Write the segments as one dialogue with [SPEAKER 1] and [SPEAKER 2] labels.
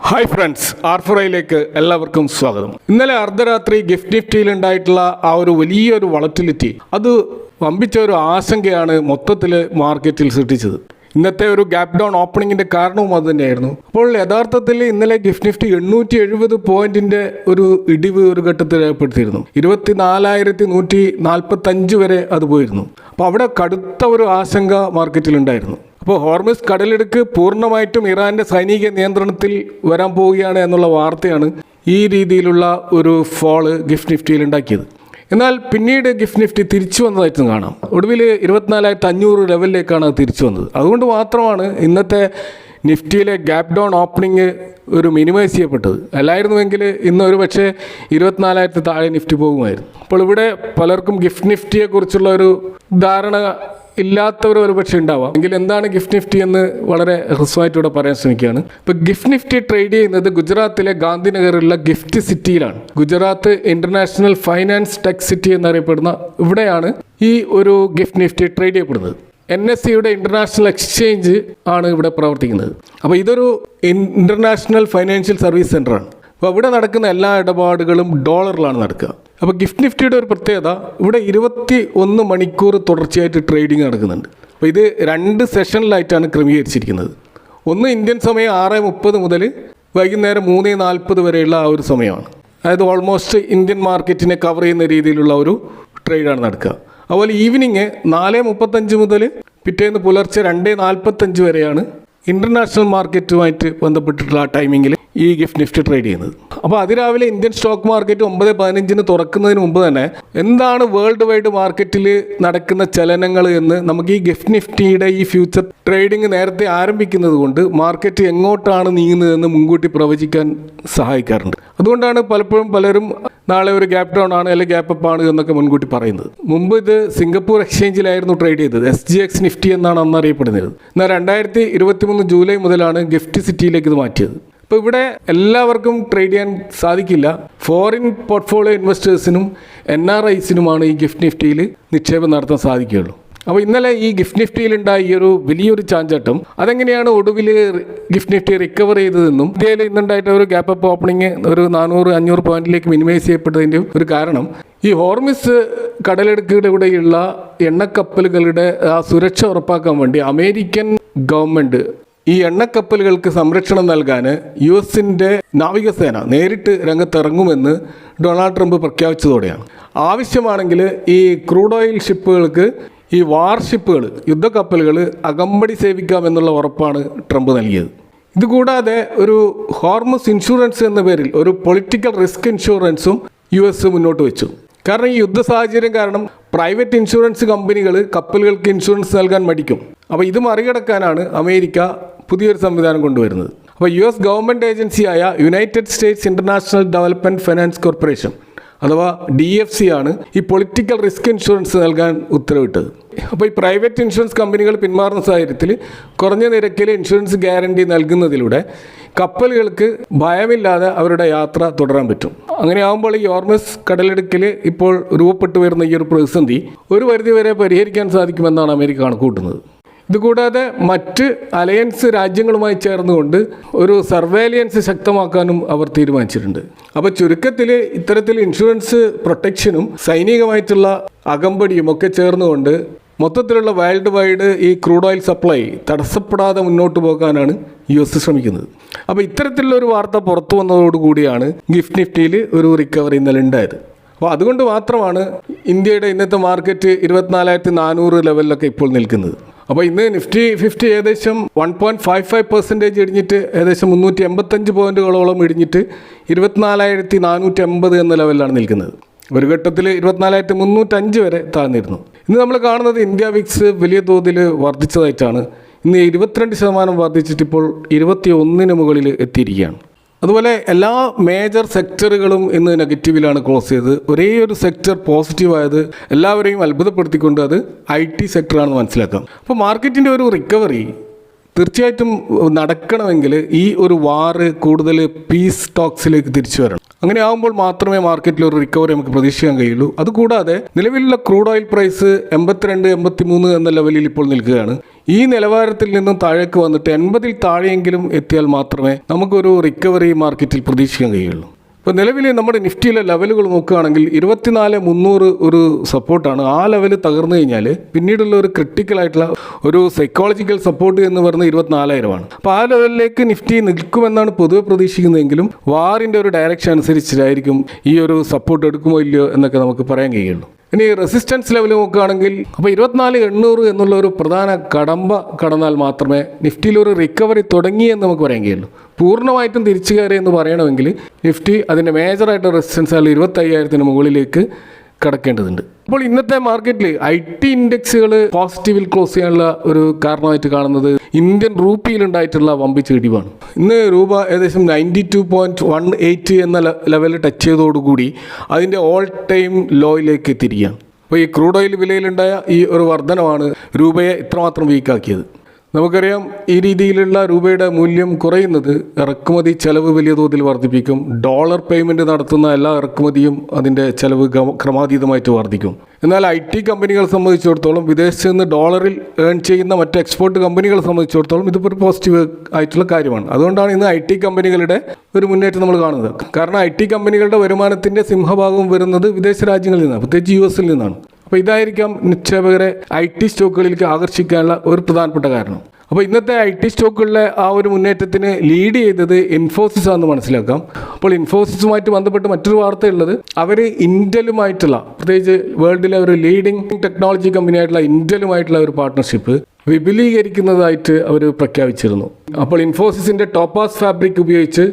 [SPEAKER 1] Hi friends, ആർഫറയിലേക്ക് എല്ലാവർക്കും സ്വാഗതം. ഇന്നലെ അർദ്ധരാത്രി ഗിഫ്റ്റ് നിഫ്റ്റിയിൽ ഉണ്ടായിട്ടുള്ള ആ ഒരു വലിയൊരു വളറ്റിലിറ്റി അത് വമ്പിച്ച ഒരു ആശങ്കയാണ് മൊത്തത്തിൽ മാർക്കറ്റിൽ സൃഷ്ടിച്ചത്. ഇന്നത്തെ ഒരു ഗ്യാപ് ഡൗൺ ഓപ്പണിങ്ങിന്റെ കാരണവും അത് തന്നെയായിരുന്നു. അപ്പോൾ യഥാർത്ഥത്തിൽ ഇന്നലെ ഗിഫ്റ്റ് നിഫ്റ്റി 870 പോയിന്റിന്റെ ഒരു ഇടിവ് ഒരു ഘട്ടത്തിൽ രേഖപ്പെടുത്തിയിരുന്നു. 24,145 വരെ അത് പോയിരുന്നു. അപ്പോൾ അവിടെ കടുത്ത ഒരു ആശങ്ക മാർക്കറ്റിൽ ഉണ്ടായിരുന്നു. അപ്പോൾ ഹോർമുസ് കടലിടുക്ക് പൂർണ്ണമായിട്ടും ഇറാന്റെ സൈനിക നിയന്ത്രണത്തിൽ വരാൻ പോവുകയാണ് എന്നുള്ള വാർത്തയാണ് ഈ രീതിയിലുള്ള ഒരു ഫോള് ഗിഫ്റ്റ് നിഫ്റ്റിയിൽ ഉണ്ടാക്കിയത്. എന്നാൽ പിന്നീട് ഗിഫ്റ്റ് നിഫ്റ്റി തിരിച്ചു വന്നതായിട്ടും കാണാം. ഒടുവിൽ 24,500 ലെവലിലേക്കാണ് അത് തിരിച്ചു വന്നത്. അതുകൊണ്ട് മാത്രമാണ് ഇന്നത്തെ നിഫ്റ്റിയിലെ ഗ്യാപ് ഡൗൺ ഓപ്പണിങ് ഒരു മിനിമൈസ് ചെയ്യപ്പെട്ടത്. അല്ലായിരുന്നുവെങ്കിൽ ഇന്ന് ഒരു പക്ഷേ 24,000 താഴെ നിഫ്റ്റി പോകുമായിരുന്നു. അപ്പോൾ ഇവിടെ പലർക്കും ഗിഫ്റ്റ് നിഫ്റ്റിയെക്കുറിച്ചുള്ള ഒരു ധാരണ ഇല്ലാത്തവർ ഒരു പക്ഷേ ഉണ്ടാവാം. എങ്കിൽ എന്താണ് ഗിഫ്റ്റ് നിഫ്റ്റി എന്ന് വളരെ ഹ്രസ്വമായിട്ട് ഇവിടെ പറയാൻ ശ്രമിക്കുകയാണ്. ഇപ്പോൾ ഗിഫ്റ്റ് നിഫ്റ്റി ട്രേഡ് ചെയ്യുന്നത് ഗുജറാത്തിലെ ഗാന്ധിനഗറിലുള്ള ഗിഫ്റ്റ് സിറ്റിയിലാണ്. Gujarat international finance tech city എന്നറിയപ്പെടുന്ന ഇവിടെയാണ് ഈ ഒരു ഗിഫ്റ്റ് നിഫ്റ്റി ട്രേഡ് ചെയ്യപ്പെടുന്നത്. NSEയുടെ ഇന്റർനാഷണൽ എക്സ്ചേഞ്ച് ആണ് ഇവിടെ പ്രവർത്തിക്കുന്നത്. അപ്പോൾ ഇതൊരു ഇന്റർനാഷണൽ ഫൈനാൻഷ്യൽ സർവീസ് സെൻ്ററാണ്. അപ്പോൾ ഇവിടെ നടക്കുന്ന എല്ലാ ഇടപാടുകളും ഡോളറിലാണ് നടക്കുക. അപ്പോൾ ഗിഫ്റ്റ് നിഫ്റ്റിയുടെ ഒരു പ്രത്യേകത, ഇവിടെ 21 മണിക്കൂർ തുടർച്ചയായിട്ട് ട്രേഡിംഗ് നടക്കുന്നുണ്ട്. അപ്പോൾ ഇത് 2 സെഷനിലായിട്ടാണ് ക്രമീകരിച്ചിരിക്കുന്നത്. ഒന്ന് ഇന്ത്യൻ സമയം 6:30 മുതൽ വൈകുന്നേരം 3:40 വരെയുള്ള ആ ഒരു സമയമാണ്. അതായത് ഓൾമോസ്റ്റ് ഇന്ത്യൻ മാർക്കറ്റിനെ കവർ ചെയ്യുന്ന രീതിയിലുള്ള ഒരു ട്രേഡാണ് നടക്കുക. അതുപോലെ ഈവനിങ് 4:35 മുതൽ പിറ്റേന്ന് പുലർച്ചെ 2:45 വരെയാണ് ഇൻ്റർനാഷണൽ മാർക്കറ്റുമായിട്ട് ബന്ധപ്പെട്ടിട്ടുള്ള ആ ടൈമിങ്ങിൽ ഈ ഗിഫ്റ്റ് നിഫ്റ്റി ട്രേഡ് ചെയ്യുന്നത്. അപ്പോൾ അതിരാവിലെ ഇന്ത്യൻ സ്റ്റോക്ക് മാർക്കറ്റ് 9:15 തുറക്കുന്നതിന് മുമ്പ് തന്നെ എന്താണ് വേൾഡ് വൈഡ് മാർക്കറ്റിൽ നടക്കുന്ന ചലനങ്ങൾ എന്ന് നമുക്ക് ഈ ഗിഫ്റ്റ് നിഫ്റ്റിയുടെ ഈ ഫ്യൂച്ചർ ട്രേഡിംഗ് നേരത്തെ ആരംഭിക്കുന്നത് കൊണ്ട് മാർക്കറ്റ് എങ്ങോട്ടാണ് നീങ്ങുന്നതെന്ന് മുൻകൂട്ടി പ്രവചിക്കാൻ സഹായിക്കാറുണ്ട്. അതുകൊണ്ടാണ് പലപ്പോഴും പലരും നാളെ ഒരു ഗ്യാപ് ഡൗൺ ആണ് അല്ലെങ്കിൽ ഗ്യാപ്പ് അപ്പ് ആണ് എന്നൊക്കെ മുൻകൂട്ടി പറയുന്നത്. മുമ്പ് ഇത് സിംഗപ്പൂർ എക്സ്ചേഞ്ചിലായിരുന്നു ട്രേഡ് ചെയ്തത്. SGX നിഫ്റ്റി എന്നാണ് അന്ന് അറിയപ്പെടുന്നത്. എന്നാൽ 2023 ജൂലൈ മുതലാണ് ഗിഫ്റ്റ് സിറ്റിയിലേക്ക് ഇത് മാറ്റിയത്. അപ്പോൾ ഇവിടെ എല്ലാവർക്കും ട്രേഡ് ചെയ്യാൻ സാധിക്കില്ല. ഫോറിൻ പോർട്ട്ഫോളിയോ ഇൻവെസ്റ്റേഴ്സിനും NRIസിനുമാണ് ഈ ഗിഫ്റ്റ് നിഫ്റ്റിയിൽ നിക്ഷേപം നടത്താൻ സാധിക്കുകയുള്ളൂ. അപ്പോൾ ഇന്നലെ ഈ ഗിഫ്റ്റ് നിഫ്റ്റിയിലുണ്ടായ ഈ ഒരു വലിയൊരു ചാഞ്ചാട്ടം അതെങ്ങനെയാണ് ഒടുവിൽ ഗിഫ്റ്റ് നിഫ്റ്റി റിക്കവർ ചെയ്തതെന്നും ഇന്ത്യയിൽ ഇന്നുണ്ടായിട്ട് ഒരു ഗ്യാപ്പ് അപ്പ് ഓപ്പണിങ് ഒരു 400-500 പോയിന്റിലേക്ക് മിനിമൈസ് ചെയ്യപ്പെട്ടതിൻ്റെ ഒരു കാരണം ഈ ഹോർമുസ് കടലിടുക്കിലൂടെയുള്ള എണ്ണക്കപ്പലുകളുടെ ആ സുരക്ഷ ഉറപ്പാക്കാൻ വേണ്ടി അമേരിക്കൻ ഗവൺമെൻറ് ഈ എണ്ണക്കപ്പലുകൾക്ക് സംരക്ഷണം നൽകാൻ US-ന്റെ നാവികസേന നേരിട്ട് രംഗത്തിറങ്ങുമെന്ന് ഡൊണാൾഡ് ട്രംപ് പ്രഖ്യാപിച്ചതോടെയാണ്. ആവശ്യമാണെങ്കിൽ ഈ ക്രൂഡ് ഓയിൽ ഷിപ്പുകൾക്ക് ഈ വാർഷിപ്പുകൾ യുദ്ധക്കപ്പലുകൾ അകമ്പടി സേവിക്കാമെന്നുള്ള ഉറപ്പാണ് ട്രംപ് നൽകിയത്. ഇതുകൂടാതെ ഒരു ഹോർമുസ് ഇൻഷുറൻസ് എന്ന പേരിൽ ഒരു പൊളിറ്റിക്കൽ റിസ്ക് ഇൻഷുറൻസും US മുന്നോട്ട് വെച്ചു. കാരണം ഈ യുദ്ധ സാഹചര്യം കാരണം പ്രൈവറ്റ് ഇൻഷുറൻസ് കമ്പനികൾ കപ്പലുകൾക്ക് ഇൻഷുറൻസ് നൽകാൻ മടിക്കും. അപ്പോൾ ഇത് മറികടക്കാനാണ് അമേരിക്ക പുതിയൊരു സംവിധാനം കൊണ്ടുവരുന്നത്. അപ്പോൾ US ഗവൺമെൻറ് ഏജൻസിയായ United States international development finance corporation അഥവാ DFC ആണ് ഈ പൊളിറ്റിക്കൽ റിസ്ക് ഇൻഷുറൻസ് നൽകാൻ ഉത്തരവിട്ടത്. അപ്പോൾ ഈ പ്രൈവറ്റ് ഇൻഷുറൻസ് കമ്പനികൾ പിന്മാറുന്ന സാഹചര്യത്തിൽ കുറഞ്ഞ നിരക്കിൽ ഇൻഷുറൻസ് ഗ്യാരണ്ടി നൽകുന്നതിലൂടെ കപ്പലുകൾക്ക് ഭയമില്ലാതെ അവരുടെ യാത്ര തുടരാൻ പറ്റും. അങ്ങനെയാകുമ്പോൾ ഈ ഹോർമുസ് കടലിടുക്കിൽ ഇപ്പോൾ രൂപപ്പെട്ടു വരുന്ന ഈ ഒരു പ്രതിസന്ധി ഒരു പരിധിവരെ പരിഹരിക്കാൻ സാധിക്കുമെന്നാണ് അമേരിക്ക കണക്കുകൂട്ടുന്നത്. ഇതുകൂടാതെ മറ്റ് അലയൻസ് രാജ്യങ്ങളുമായി ചേർന്നുകൊണ്ട് ഒരു സർവേലിയൻസ് ശക്തമാക്കാനും അവർ തീരുമാനിച്ചിട്ടുണ്ട്. അപ്പോൾ ചുരുക്കത്തിൽ ഇത്തരത്തിൽ ഇൻഷുറൻസ് പ്രൊട്ടക്ഷനും സൈനികമായിട്ടുള്ള അകമ്പടിയും ഒക്കെ ചേർന്നുകൊണ്ട് മൊത്തത്തിലുള്ള വേൾഡ് വൈഡ് ഈ ക്രൂഡ് ഓയിൽ സപ്ലൈ തടസ്സപ്പെടാതെ മുന്നോട്ട് പോകാനാണ് US ശ്രമിക്കുന്നത്. അപ്പോൾ ഇത്തരത്തിലുള്ള ഒരു വാർത്ത പുറത്തു വന്നതോടുകൂടിയാണ് ഗിഫ്റ്റ് നിഫ്റ്റിയിൽ ഒരു റിക്കവറി ഇന്നലെ ഉണ്ടായത്. അപ്പോൾ അതുകൊണ്ട് മാത്രമാണ് ഇന്ത്യയുടെ ഇന്നത്തെ മാർക്കറ്റ് 24,400 ലെവലിലൊക്കെ ഇപ്പോൾ നിൽക്കുന്നത്. അപ്പോൾ ഇന്ന് നിഫ്റ്റി 50 ഏകദേശം 1.55% ഇടിഞ്ഞിട്ട് ഏകദേശം 385 പോയിന്റുകളോളം ഇടിഞ്ഞിട്ട് 24,480 എന്ന ലെവലിലാണ് നിൽക്കുന്നത്. ഒരു ഘട്ടത്തിൽ 24,305 വരെ താഴ്ന്നിരുന്നു. ഇന്ന് നമ്മൾ കാണുന്നത് ഇന്ത്യ വിക്സ് വലിയ തോതിൽ വർദ്ധിച്ചതായിട്ടാണ്. ഇന്ന് 22% വർദ്ധിച്ചിട്ട് ഇപ്പോൾ 21 മുകളിൽ എത്തിയിരിക്കുകയാണ്. അതുപോലെ എല്ലാ മേജർ സെക്ടറുകളും ഇന്ന് നെഗറ്റീവിലാണ് ക്ലോസ് ചെയ്തത്. ഒരേ ഒരു സെക്ടർ പോസിറ്റീവായത് എല്ലാവരെയും അത്ഭുതപ്പെടുത്തിക്കൊണ്ട് അത് IT സെക്ടറാണെന്ന് മനസ്സിലാക്കാം. അപ്പോൾ മാർക്കറ്റിൻ്റെ ഒരു റിക്കവറി തീർച്ചയായിട്ടും നടക്കണമെങ്കിൽ ഈ ഒരു വാറ് കൂടുതൽ പീസ് ടോക്സിലേക്ക് തിരിച്ചു വരണം. അങ്ങനെ ആകുമ്പോൾ മാത്രമേ മാർക്കറ്റിൽ ഒരു റിക്കവറി നമുക്ക് പ്രതീക്ഷിക്കാൻ കഴിയുള്ളൂ. അതുകൂടാതെ നിലവിലുള്ള ക്രൂഡ് ഓയിൽ പ്രൈസ് 82-83 എന്ന ലെവലിൽ ഇപ്പോൾ നിൽക്കുകയാണ്. ഈ നിലവാരത്തിൽ നിന്നും താഴേക്ക് വന്നിട്ട് 80-ൽ താഴെയെങ്കിലും എത്തിയാൽ മാത്രമേ നമുക്കൊരു റിക്കവറി മാർക്കറ്റിൽ പ്രതീക്ഷിക്കാൻ കഴിയുള്ളൂ. ഇപ്പോൾ നിലവിൽ നമ്മുടെ നിഫ്റ്റിയിലെ ലെവലുകൾ നോക്കുകയാണെങ്കിൽ 24,300 ഒരു സപ്പോർട്ടാണ്. ആ ലെവൽ തകർന്നു കഴിഞ്ഞാൽ പിന്നീടുള്ള ഒരു ക്രിട്ടിക്കലായിട്ടുള്ള ഒരു സൈക്കോളജിക്കൽ സപ്പോർട്ട് എന്ന് പറയുന്നത് 24,000 അപ്പോൾ ആ ലെവലിലേക്ക് നിഫ്റ്റി നിൽക്കുമെന്നാണ് പൊതുവെ പ്രതീക്ഷിക്കുന്നതെങ്കിലും വാറിൻ്റെ ഒരു ഡയറക്ഷൻ അനുസരിച്ചായിരിക്കും ഈ ഒരു സപ്പോർട്ട് എടുക്കുമോ ഇല്ലയോ എന്നൊക്കെ നമുക്ക് പറയാൻ കഴിയുള്ളൂ. ഇനി റെസിസ്റ്റൻസ് ലെവൽ നോക്കുകയാണെങ്കിൽ അപ്പോൾ 24,800 എന്നുള്ള ഒരു പ്രധാന കടമ്പ കടന്നാൽ മാത്രമേ നിഫ്റ്റിയിൽ ഒരു റിക്കവറി തുടങ്ങിയെന്ന് നമുക്ക് പറയാൻ കഴിയുള്ളൂ. പൂർണ്ണമായിട്ടും തിരിച്ചു കയറി എന്ന് പറയണമെങ്കിൽ നിഫ്റ്റി അതിൻ്റെ മേജറായിട്ട് റെസിസ്റ്റൻസ് ആയാലും 25,000 മുകളിലേക്ക് കടക്കേണ്ടതുണ്ട്. അപ്പോൾ ഇന്നത്തെ മാർക്കറ്റിൽ IT ഇൻഡെക്സുകൾ പോസിറ്റീവിൽ ക്ലോസ് ചെയ്യാനുള്ള ഒരു കാരണമായിട്ട് കാണുന്നത് ഇന്ത്യൻ രൂപയിലുണ്ടായിട്ടുള്ള വമ്പിച്ച ഇടിവാണ്. ഇന്ന് രൂപ ഏകദേശം 92.18 എന്ന ലെവൽ ടച്ച് ചെയ്തതോടുകൂടി അതിൻ്റെ ഓൾ ടൈം ലോയിലേക്ക് എത്തിയിരിക്കുകയാണ്. അപ്പോൾ ഈ ക്രൂഡ് ഓയിൽ വിലയിലുണ്ടായ ഈ ഒരു വർധനമാണ് രൂപയെ ഇത്രമാത്രം വീക്കാക്കിയത്. നമുക്കറിയാം ഈ രീതിയിലുള്ള രൂപയുടെ മൂല്യം കുറയുന്നത് ഇറക്കുമതി ചെലവ് വലിയ തോതിൽ വർദ്ധിപ്പിക്കും. ഡോളർ പേയ്മെൻറ്റ് നടത്തുന്ന എല്ലാ ഇറക്കുമതിയും അതിൻ്റെ ചെലവ് ക്രമാതീതമായിട്ട് വർദ്ധിക്കും. എന്നാൽ IT കമ്പനികളെ സംബന്ധിച്ചിടത്തോളം വിദേശത്ത് നിന്ന് ഡോളറിൽ ഏൺ ചെയ്യുന്ന മറ്റ് എക്സ്പോർട്ട് കമ്പനികളെ സംബന്ധിച്ചിടത്തോളം ഇതിപ്പോൾ ഒരു പോസിറ്റീവ് ആയിട്ടുള്ള കാര്യമാണ്. അതുകൊണ്ടാണ് ഇന്ന് IT കമ്പനികളുടെ ഒരു മുന്നേറ്റം നമ്മൾ കാണുന്നത്. കാരണം IT കമ്പനികളുടെ വരുമാനത്തിൻ്റെ സിംഹഭാഗവും വരുന്നത് വിദേശ രാജ്യങ്ങളിൽ നിന്നാണ്, പ്രത്യേകിച്ച് US നിന്നാണ്. അപ്പോൾ ഇതായിരിക്കാം നിക്ഷേപകരെ IT സ്റ്റോക്കുകളിലേക്ക് ആകർഷിക്കാനുള്ള ഒരു പ്രധാനപ്പെട്ട കാരണം. അപ്പോൾ ഇന്നത്തെ IT സ്റ്റോക്കുകളിലെ ആ ഒരു മുന്നേറ്റത്തിന് ലീഡ് ചെയ്തത് ഇൻഫോസിസ് ആണെന്ന് മനസ്സിലാക്കാം. അപ്പോൾ ഇൻഫോസിസുമായിട്ട് ബന്ധപ്പെട്ട് മറ്റൊരു വാർത്തയുള്ളത് അവർ ഇൻ്റലുമായിട്ടുള്ള, പ്രത്യേകിച്ച് വേൾഡിലെ ഒരു ലീഡിംഗ് ടെക്നോളജി കമ്പനിയായിട്ടുള്ള ഇൻ്റലുമായിട്ടുള്ള ഒരു പാർട്ട്ണർഷിപ്പ് വിപുലീകരിക്കുന്നതായിട്ട് അവർ പ്രഖ്യാപിച്ചിരുന്നു. അപ്പോൾ ഇൻഫോസിസിൻ്റെ ടോപ്പാസ് ഫാബ്രിക് ഉപയോഗിച്ച്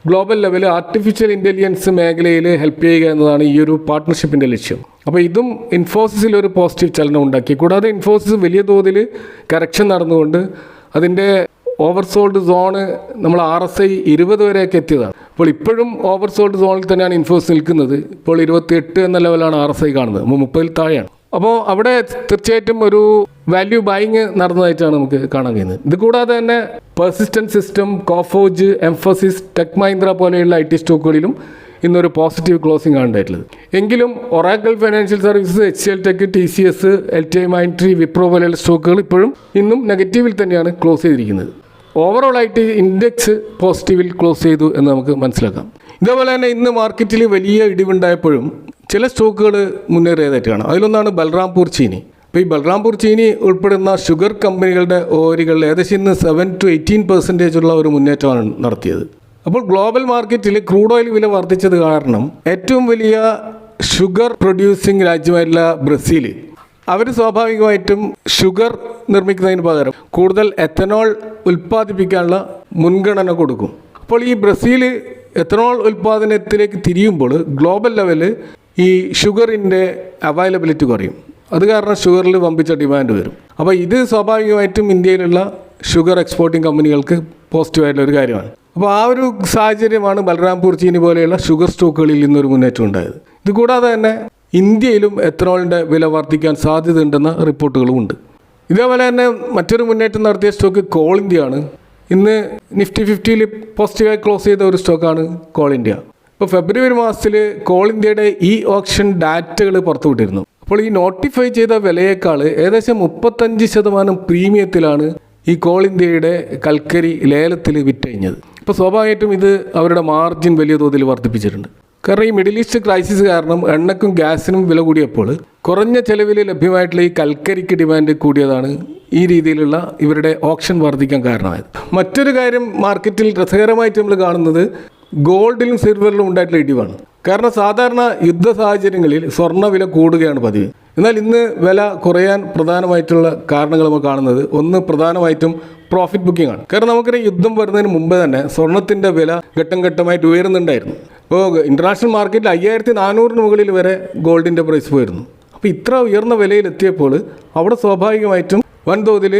[SPEAKER 1] ഗ്ലോബൽ ലെവൽ ആർട്ടിഫിഷ്യൽ ഇൻ്റലിജൻസ് മേഖലയിൽ ഹെൽപ്പ് ചെയ്യുക എന്നതാണ് ഈ ഒരു പാർട്ട്ണർഷിപ്പിൻ്റെ ലക്ഷ്യം. അപ്പോൾ ഇതും ഇൻഫോസിസിൽ ഒരു പോസിറ്റീവ് ചലനം ഉണ്ടാക്കി. കൂടാതെ ഇൻഫോസിസ് വലിയ തോതിൽ കറക്ഷൻ നടന്നുകൊണ്ട് അതിൻ്റെ ഓവർസോൾഡ് സോണ് നമ്മൾ RSI 20 വരെയൊക്കെ എത്തിയതാണ്. അപ്പോൾ ഇപ്പോഴും ഓവർസോൾഡ് സോണിൽ തന്നെയാണ് ഇൻഫോസിസ് നിൽക്കുന്നത്. ഇപ്പോൾ 28 എന്ന ലെവലാണ് RSI കാണുന്നത്, 30-ൽ താഴെയാണ്. അപ്പോൾ അവിടെ തീർച്ചയായിട്ടും ഒരു വാല്യൂ ബൈങ് നടന്നതായിട്ടാണ് നമുക്ക് കാണാൻ കഴിയുന്നത്. ഇത് കൂടാതെ തന്നെ persistent system, കോഫോജ്, emphasis, tech Mahindra പോലെയുള്ള IT സ്റ്റോക്കുകളിലും ഇന്നൊരു പോസിറ്റീവ് ക്ലോസിംഗ് ആണ് ഉണ്ടായിട്ടുള്ളത്. എങ്കിലും Oracle financial services, HCL tech, TCS, LTI മൈൻട്രി, Wipro പോലെയുള്ള സ്റ്റോക്കുകൾ ഇപ്പോഴും ഇന്നും നെഗറ്റീവിൽ തന്നെയാണ് ക്ലോസ് ചെയ്തിരിക്കുന്നത്. ഓവറോൾ ആയിട്ട് ഇൻഡെക്സ് പോസിറ്റീവിൽ ക്ലോസ് ചെയ്തു എന്ന് നമുക്ക് മനസ്സിലാക്കാം. ഇതേപോലെ തന്നെ ഇന്ന് മാർക്കറ്റിൽ വലിയ ഇടിവുണ്ടായപ്പോഴും ചില സ്റ്റോക്കുകൾ മുന്നേറിയതായിട്ട് കാണാം. അതിലൊന്നാണ് ബൽറാംപൂർ ചീനി. അപ്പോൾ ഈ ബൽറാംപൂർ ചീനി ഉൾപ്പെടുന്ന ഷുഗർ കമ്പനികളുടെ ഓഹരികൾ ഏകദേശം ഇന്ന് 7-18% ഉള്ള ഒരു മുന്നേറ്റമാണ് നടത്തിയത്. അപ്പോൾ ഗ്ലോബൽ മാർക്കറ്റിൽ ക്രൂഡ് ഓയിൽ വില വർദ്ധിച്ചത് കാരണം ഏറ്റവും വലിയ ഷുഗർ പ്രൊഡ്യൂസിങ് രാജ്യമായിട്ടുള്ള ബ്രസീൽ, അവർ സ്വാഭാവികമായിട്ടും ഷുഗർ നിർമ്മിക്കുന്നതിന് പകരം കൂടുതൽ എത്തനോൾ ഉൽപ്പാദിപ്പിക്കാനുള്ള മുൻഗണന കൊടുക്കും. അപ്പോൾ ഈ ബ്രസീൽ എത്തനോൾ ഉൽപ്പാദനത്തിലേക്ക് തിരിയുമ്പോൾ ഗ്ലോബൽ ലെവല് ഈ ഷുഗറിൻ്റെ അവൈലബിലിറ്റി കുറയും. അത് കാരണം ഷുഗറിൽ വമ്പിച്ച ഡിമാൻഡ് വരും. അപ്പോൾ ഇത് സ്വാഭാവികമായിട്ടും ഇന്ത്യയിലുള്ള ഷുഗർ എക്സ്പോർട്ടിംഗ് കമ്പനികൾക്ക് പോസിറ്റീവായിട്ടുള്ള ഒരു കാര്യമാണ്. അപ്പോൾ ആ ഒരു സാഹചര്യമാണ് ബൽറാംപൂർ ചീനി പോലെയുള്ള ഷുഗർ സ്റ്റോക്കുകളിൽ നിന്നൊരു മുന്നേറ്റം ഉണ്ടായത്. ഇത് കൂടാതെ തന്നെ ഇന്ത്യയിലും എത്തനോളിൻ്റെ വില വർദ്ധിക്കാൻ സാധ്യതയുണ്ടെന്ന റിപ്പോർട്ടുകളും ഉണ്ട്. ഇതേപോലെ തന്നെ മറ്റൊരു മുന്നേറ്റം നടത്തിയ സ്റ്റോക്ക് കോൾ ഇന്ത്യയാണ്. ഇന്ന് നിഫ്റ്റി 50-ൽ പോസിറ്റീവായി ക്ലോസ് ചെയ്ത ഒരു സ്റ്റോക്കാണ് കോൾ ഇന്ത്യ. ഇപ്പോൾ ഫെബ്രുവരി മാസത്തിൽ കോൾ ഇന്ത്യയുടെ ഓപ്ഷൻ ഡാറ്റകൾ പുറത്തുവിട്ടിരുന്നു. അപ്പോൾ ഈ നോട്ടിഫൈ ചെയ്ത വിലയേക്കാൾ ഏകദേശം 35% പ്രീമിയത്തിലാണ് ഈ കോൾ ഇന്ത്യയുടെ കൽക്കരി ലേലത്തിൽ വിറ്റഴിഞ്ഞത്. അപ്പോൾ സ്വാഭാവികമായിട്ടും ഇത് അവരുടെ മാർജിൻ വലിയ തോതിൽ വർദ്ധിപ്പിച്ചിട്ടുണ്ട്. കാരണം ഈ മിഡിൽ ഈസ്റ്റ് ക്രൈസിസ് കാരണം എണ്ണയ്ക്കും ഗ്യാസിനും വില കൂടിയപ്പോൾ കുറഞ്ഞ ചെലവിൽ ലഭ്യമായിട്ടുള്ള ഈ കൽക്കരിക്ക് ഡിമാൻഡ് കൂടിയതാണ് ഈ രീതിയിലുള്ള ഇവരുടെ ഓപ്ഷൻ വർദ്ധിക്കാൻ കാരണമായത്. മറ്റൊരു കാര്യം മാർക്കറ്റിൽ രസകരമായിട്ട് നമ്മൾ കാണുന്നത് ഗോൾഡിലും സിൽവറിലും ഉണ്ടായിട്ടുള്ള ഇടിവാണ്. കാരണം സാധാരണ യുദ്ധ സാഹചര്യങ്ങളിൽ സ്വർണ്ണ വില കൂടുകയാണ് പതിവ്. എന്നാൽ ഇന്ന് വില കുറയാൻ പ്രധാനമായിട്ടുള്ള കാരണങ്ങൾ നമ്മൾ കാണുന്നത് ഒന്ന് പ്രധാനമായിട്ടും പ്രോഫിറ്റ് ബുക്കിംഗ് ആണ്. കാരണം നമുക്കറിയാം യുദ്ധം വരുന്നതിന് മുമ്പ് തന്നെ സ്വർണ്ണത്തിൻ്റെ വില ഘട്ടം ഘട്ടമായിട്ട് ഉയരുന്നുണ്ടായിരുന്നു. ഇപ്പോൾ ഇൻ്റർനാഷണൽ മാർക്കറ്റിൽ 5,400 മുകളിൽ വരെ ഗോൾഡിൻ്റെ പ്രൈസ് പോയിരുന്നു. അപ്പോൾ ഇത്ര ഉയർന്ന വിലയിലെത്തിയപ്പോൾ അവിടെ സ്വാഭാവികമായിട്ടും വൻതോതിൽ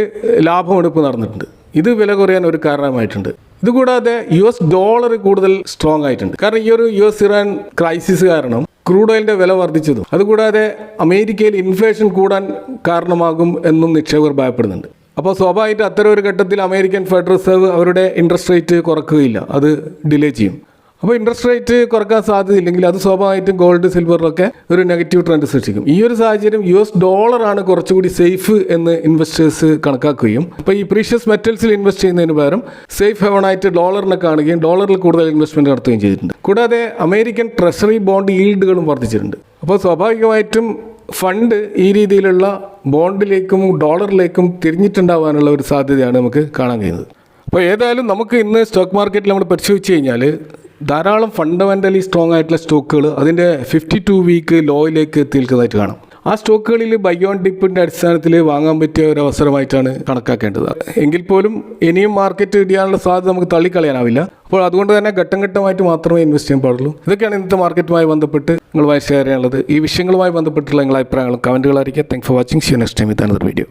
[SPEAKER 1] ലാഭമെടുപ്പ് നടന്നിട്ടുണ്ട്. ഇത് വില കുറയാൻ ഒരു കാരണമായിട്ടുണ്ട്. ഇതുകൂടാതെ US ഡോളർ കൂടുതൽ സ്ട്രോങ് ആയിട്ടുണ്ട്. കാരണം ഈ ഒരു US ഇറാൻ ക്രൈസിസ് കാരണം ക്രൂഡ് ഓയിലിൻ്റെ വില വർദ്ധിച്ചതും അതുകൂടാതെ അമേരിക്കയിൽ ഇൻഫ്ലേഷൻ കൂടാൻ കാരണമാകും എന്നും നിക്ഷേപകർ ഭയപ്പെടുന്നുണ്ട്. അപ്പോൾ സ്വാഭാവികമായിട്ട് അത്തരം ഒരു ഘട്ടത്തിൽ അമേരിക്കൻ ഫെഡറൽ റിസർവ് അവരുടെ ഇൻട്രസ്റ്റ് റേറ്റ് കുറക്കുകയില്ല, അത് ഡിലേ ചെയ്യും. അപ്പോൾ ഇൻട്രസ്റ്റ് റേറ്റ് കുറക്കാൻ സാധ്യതയില്ലെങ്കിൽ അത് സ്വാഭാവികമായിട്ടും ഗോൾഡ് സിൽവറിലൊക്കെ ഒരു നെഗറ്റീവ് ട്രെൻഡ് സൃഷ്ടിക്കും. ഈ ഒരു സാഹചര്യം US$ കുറച്ചുകൂടി സേഫ് എന്ന് ഇൻവെസ്റ്റേഴ്സ് കണക്കാക്കുകയും ഇപ്പോൾ ഈ പ്രീഷ്യസ് മെറ്റൽസിൽ ഇൻവെസ്റ്റ് ചെയ്യുന്നതിന് പകരം സേഫ് ഹെവണായിട്ട് ഡോളറിനെ കാണുകയും ഡോളറിൽ കൂടുതൽ ഇൻവെസ്റ്റ്മെൻറ്റ് നടത്തുകയും ചെയ്തിട്ടുണ്ട്. കൂടാതെ അമേരിക്കൻ ട്രഷറി ബോണ്ട് ഈൽഡുകളും വർദ്ധിച്ചിട്ടുണ്ട്. അപ്പോൾ സ്വാഭാവികമായിട്ടും ഫണ്ട് ഈ രീതിയിലുള്ള ബോണ്ടിലേക്കും ഡോളറിലേക്കും തിരിഞ്ഞിട്ടുണ്ടാകാനുള്ള ഒരു സാധ്യതയാണ് നമുക്ക് കാണാൻ കഴിയുന്നത്. അപ്പോൾ ഏതായാലും നമുക്ക് ഇന്ന് സ്റ്റോക്ക് മാർക്കറ്റിൽ നമ്മൾ പരിശോധിച്ച് കഴിഞ്ഞാൽ ധാരാളം ഫണ്ടമെൻ്റലി സ്ട്രോങ് ആയിട്ടുള്ള സ്റ്റോക്കുകൾ അതിൻ്റെ 52 വീക്ക് ലോയിലേക്ക് എത്തി നിൽക്കുന്നതായിട്ട് കാണാം. ആ സ്റ്റോക്കുകളിൽ ബൈ ഓൺ ഡിപ്പിൻ്റെ അടിസ്ഥാനത്തിൽ വാങ്ങാൻ പറ്റിയ ഒരു അവസരമായിട്ടാണ് കണക്കാക്കേണ്ടത്. എങ്കിൽ പോലും ഇനിയും മാർക്കറ്റ് ഇടിയാനുള്ള സാധ്യത നമുക്ക് തള്ളിക്കളയാനാവില്ല. അപ്പോൾ അതുകൊണ്ട് തന്നെ ഘട്ടം ഘട്ടമായിട്ട് മാത്രമേ ഇൻവെസ്റ്റ് ചെയ്യാൻ പാടുള്ളൂ. ഇതൊക്കെയാണ് ഇന്നത്തെ മാർക്കറ്റുമായി ബന്ധപ്പെട്ട് നിങ്ങളുമായി ഷെയർ ചെയ്യാനുള്ളത്. ഈ വിഷയങ്ങളുമായി ബന്ധപ്പെട്ടുള്ള നിങ്ങളുടെ അഭിപ്രായങ്ങളും കമൻറ്റുകൾ അറിയിക്കുക. Thanks for watching. See you next time with another video.